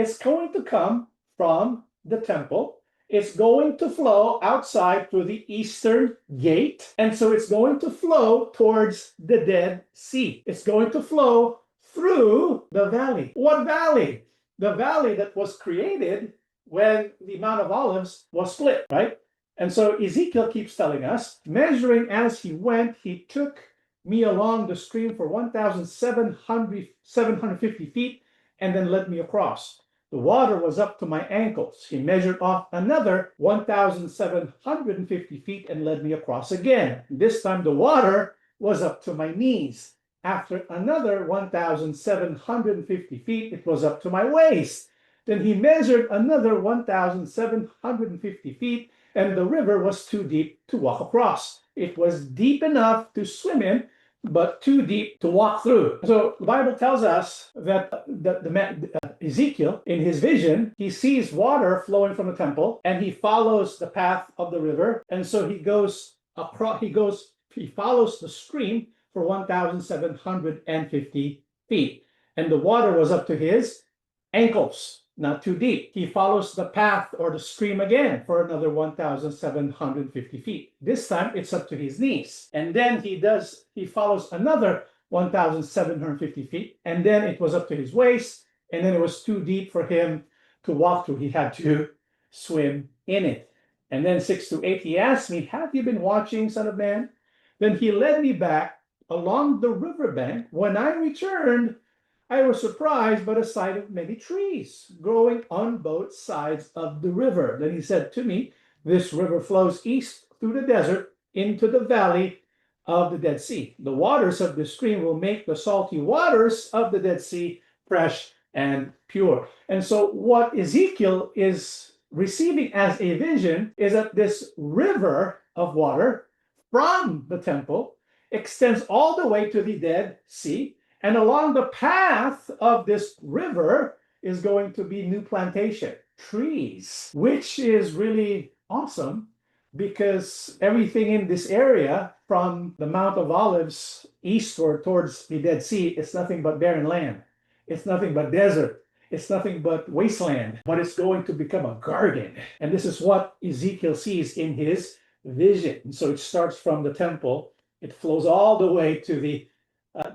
it's going to come from the temple. It's going to flow outside through the eastern gate. And so it's going to flow towards the Dead Sea. It's going to flow through the valley. What valley? The valley that was created when the Mount of Olives was split, right? And so Ezekiel keeps telling us, measuring as he went, he took me along the stream for 1,750 feet and then led me across. The water was up to my ankles. He measured off another 1,750 feet and led me across again. This time the water was up to my knees. After another 1,750 feet, it was up to my waist. Then he measured another 1,750 feet, and the river was too deep to walk across. It was deep enough to swim in, but too deep to walk through. So the Bible tells us that Ezekiel, in his vision, he sees water flowing from the temple, and he follows the path of the river, and so he goes across. He follows the stream for 1,750 feet, and the water was up to his ankles, not too deep. He follows the path or the stream again for another 1,750 feet. This time it's up to his knees. And then he follows another 1,750 feet, and then it was up to his waist, and then it was too deep for him to walk through. He had to swim in it. And then 6 to 8, he asked me, have you been watching, Son of Man? Then he led me back along the riverbank. When I returned, I was surprised by the sight of many trees growing on both sides of the river. Then he said to me, this river flows east through the desert into the valley of the Dead Sea. The waters of the stream will make the salty waters of the Dead Sea fresh and pure. And so what Ezekiel is receiving as a vision is that this river of water from the temple extends all the way to the Dead Sea. And along the path of this river is going to be new plantation, trees, which is really awesome because everything in this area from the Mount of Olives eastward towards the Dead Sea is nothing but barren land. It's nothing but desert. It's nothing but wasteland, but it's going to become a garden. And this is what Ezekiel sees in his vision. So it starts from the temple. It flows all the way to the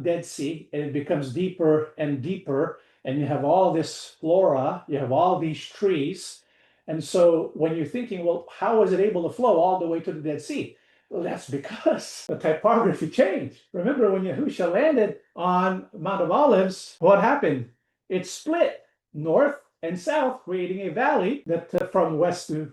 Dead Sea, and it becomes deeper and deeper, and you have all this flora, you have all these trees. And so when you're thinking, well, how is it able to flow all the way to the Dead Sea? Well, that's because the typography changed. Remember when Yahushua landed on Mount of Olives, what happened? It split north and south, creating a valley that from west to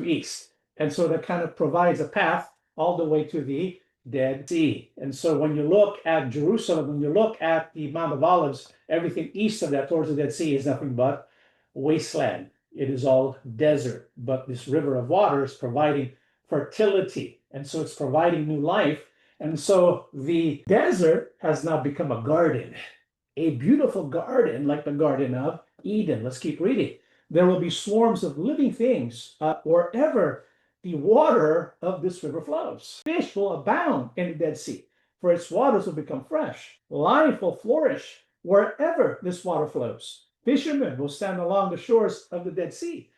east. And so that kind of provides a path all the way to the Dead Sea. And so when you look at Jerusalem, when you look at the Mount of Olives, everything east of that towards the Dead Sea is nothing but wasteland. It is all desert. But this river of water is providing fertility. And so it's providing new life. And so the desert has now become a garden, a beautiful garden like the Garden of Eden. Let's keep reading. There will be swarms of living things wherever the water of this river flows. Fish will abound in the Dead Sea, for its waters will become fresh. Life will flourish wherever this water flows. Fishermen will stand along the shores of the Dead Sea,